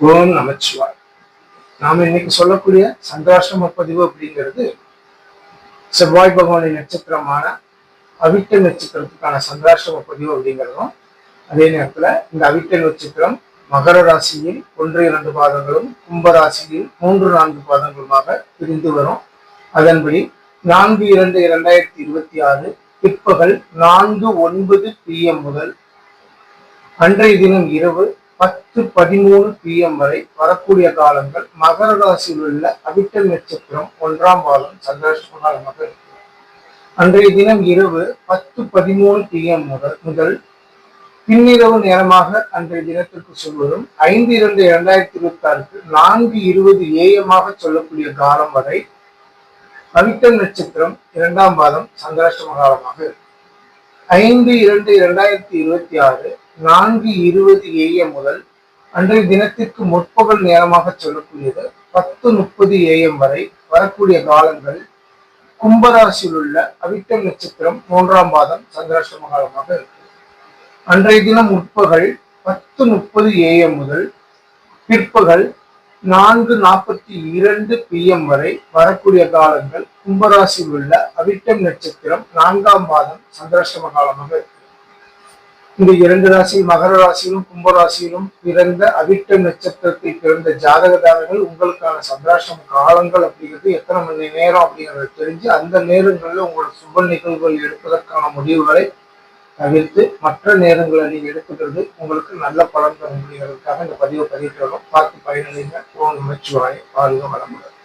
ஓம் நமச்சிவாய். நாம இன்னைக்கு சொல்லக்கூடிய சந்திராஷ்டம பதிவு அப்படிங்கிறது செவ்வாய் பகவானின் நட்சத்திரமான அவிட்ட நட்சத்திரத்துக்கான சந்திராஷ்டம பதிவு அப்படிங்கிறதும், அதே நேரத்துல இந்த அவிட்ட நட்சத்திரம் மகர ராசியில் 1-2 பாதங்களும், கும்ப ராசியில் 3-4 பாதங்களுமாக பிரிந்து வரும். அதன்படி 4/2/2026 பிற்பகல் 4:09 PM முதல் அன்றைய தினம் இரவு 10:13 PM வரை வரக்கூடிய காலங்கள் மகர ராசியில் உள்ள அவிட்ட நட்சத்திரம் 1ஆம் பாதம் சந்திராஷ்டம காலமாக இருக்கு. அன்றைய தினம் இரவு 10:13 PM முதல் பின்னிரவு நேரமாக அன்றைய தினத்திற்கு சொல்வதும் 5/2/2026 4:20 AM சொல்லக்கூடிய காலம் வரை அவிட்ட நட்சத்திரம் 2ஆம் பாதம் சந்திராஷ்டம காலமாக இருக்கு. 5/2/2026 4:20 AM முதல் அன்றைய தினத்திற்கு முற்பகல் நேரமாக சொல்லக்கூடியது 10:30 AM வரை வரக்கூடிய காலங்கள் கும்பராசியில் உள்ள அவிட்ட நட்சத்திரம் 3ஆம் பாதம் சந்திராஷ்டம காலமாக இருக்கு. அன்றைய தினம் முற்பகல் 10:30 AM முதல் பிற்பகல் 4:42 PM வரை வரக்கூடிய காலங்கள் கும்பராசியில் உள்ள அவிட்டம் நட்சத்திரம் 4ஆம் பாதம் சந்திராஷ்டம காலமாக இருக்கு. இந்த 2 ராசியில் மகர ராசியிலும் கும்பராசியிலும் பிறந்த அவிட்ட நட்சத்திரத்தை பிறந்த ஜாதகதாரர்கள் உங்களுக்கான சந்திராஷ்டம காலங்கள் அப்படிங்கிறது எத்தனை மணி நேரம் அப்படிங்கிறத தெரிஞ்சு அந்த நேரங்களில் உங்களோட சுப நிகழ்வுகள் எடுப்பதற்கான முடிவுகளை தவிர்த்து மற்ற நேரங்களை நீங்க எடுத்துக்கிறது உங்களுக்கு நல்ல பலன் தர முடிகிறதுக்காக இந்த பதிவை பதிவிட்டு வரும். பார்த்து பயனடைங்க. ஓம் நமச்சிவாய. வாழ்க வளமுடன்.